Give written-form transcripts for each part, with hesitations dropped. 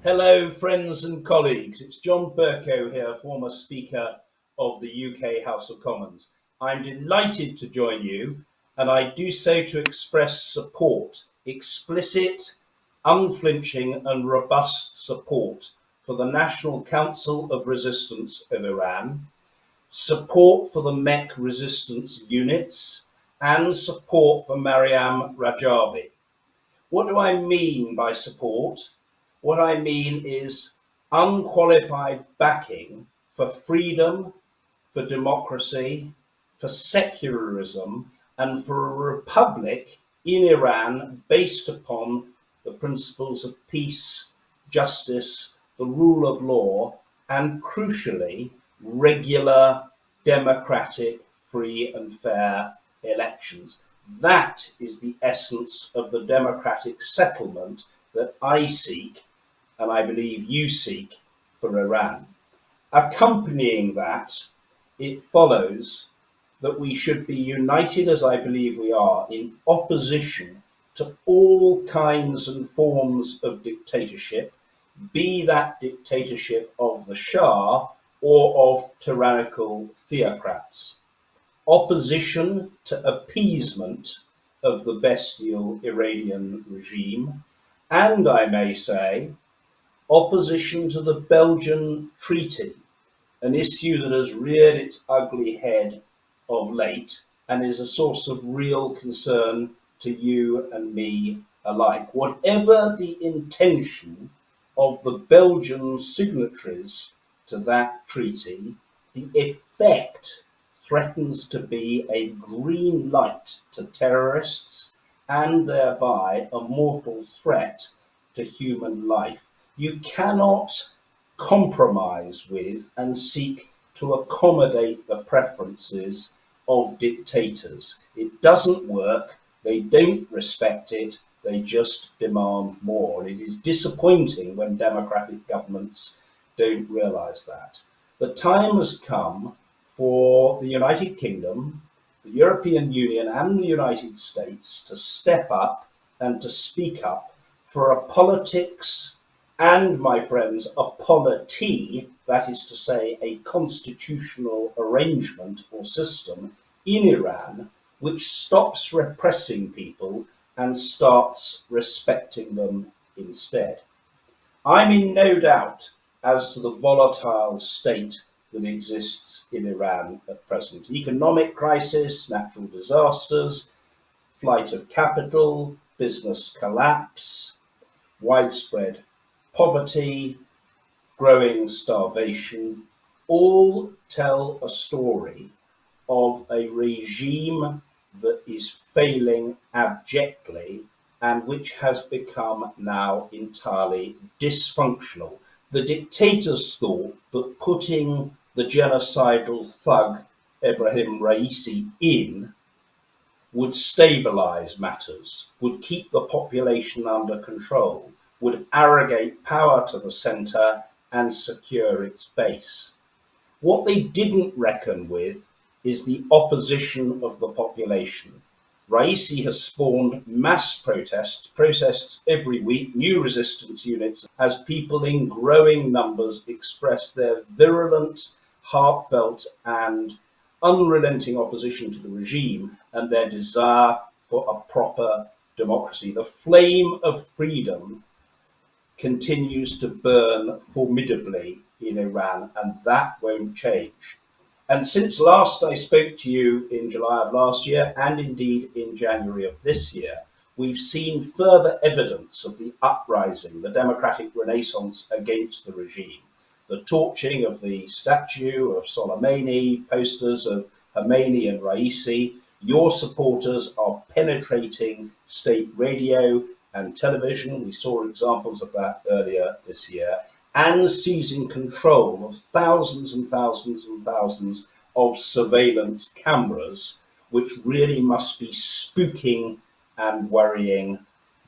Hello, friends and colleagues. It's John Bercow here, former Speaker of the UK House of Commons. I'm delighted to join you, and I do so to express support, explicit, unflinching, and robust support for the National Council of Resistance of Iran, support for the MEK resistance units, and support for Maryam Rajavi. What do I mean by support? What I mean is unqualified backing for freedom, for democracy, for secularism, and for a republic in Iran based upon the principles of peace, justice, the rule of law, and crucially, regular, democratic, free and fair elections. That is the essence of the democratic settlement that I seek, and I believe you seek, for Iran. Accompanying that, it follows that we should be united, as I believe we are, in opposition to all kinds and forms of dictatorship, be that dictatorship of the Shah or of tyrannical theocrats. Opposition to appeasement of the bestial Iranian regime, and I may say, opposition to the Belgian Treaty, an issue that has reared its ugly head of late and is a source of real concern to you and me alike. Whatever the intention of the Belgian signatories to that treaty, the effect threatens to be a green light to terrorists and thereby a mortal threat to human life. You cannot compromise with and seek to accommodate the preferences of dictators. It doesn't work. They don't respect it. They just demand more. And it is disappointing when democratic governments don't realize that. The time has come for the United Kingdom, the European Union, and the United States to step up and to speak up for a politics and, my friends, a polity, that is to say, a constitutional arrangement or system in Iran, which stops repressing people and starts respecting them instead. I'm in no doubt as to the volatile state that exists in Iran at present. Economic crisis, natural disasters, flight of capital, business collapse, widespread poverty, growing starvation, all tell a story of a regime that is failing abjectly and which has become now entirely dysfunctional. The dictators thought that putting the genocidal thug Ebrahim Raisi in would stabilize matters, would keep the population under control, would arrogate power to the center and secure its base. What they didn't reckon with is the opposition of the population. Raisi has spawned mass protests every week, new resistance units, as people in growing numbers express their virulent, heartfelt, and unrelenting opposition to the regime and their desire for a proper democracy. The flame of freedom continues to burn formidably in Iran, and that won't change. And since last I spoke to you in July of last year, and indeed in January of this year, we've seen further evidence of the uprising, the democratic renaissance against the regime. The torching of the statue of Soleimani, posters of Khomeini and Raisi. Your supporters are penetrating state radio and television. We saw examples of that earlier this year, and seizing control of thousands and thousands and thousands of surveillance cameras, which really must be spooking and worrying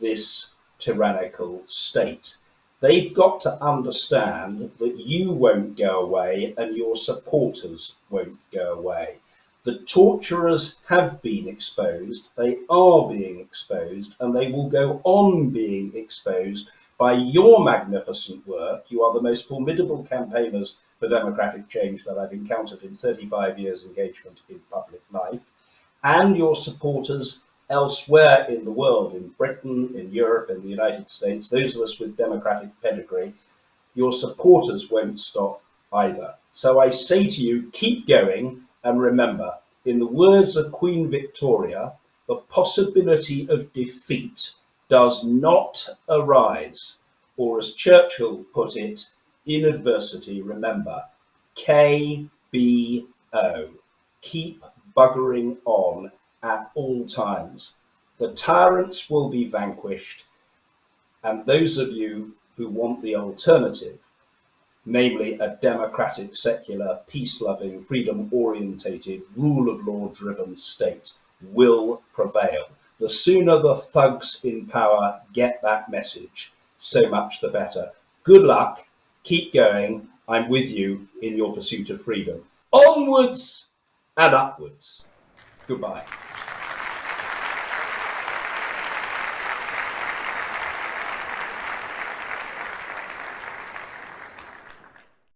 this tyrannical state. They've got to understand that you won't go away and your supporters won't go away. The torturers have been exposed, they are being exposed, and they will go on being exposed By your magnificent work, you are the most formidable campaigners for democratic change that I've encountered in 35 years' engagement in public life, and your supporters elsewhere in the world, in Britain, in Europe, in the United States, those of us with democratic pedigree, your supporters won't stop either. So I say to you, keep going, and remember, in the words of Queen Victoria, the possibility of defeat does not arise, or as Churchill put it, in adversity, remember, KBO. Keep buggering on at all times. The tyrants will be vanquished, and those of you who want the alternative, namely a democratic, secular, peace-loving, freedom-orientated, rule of law-driven state, will prevail. The sooner the thugs in power get that message, so much the better. Good luck. Keep going. I'm with you in your pursuit of freedom. Onwards and upwards. Goodbye.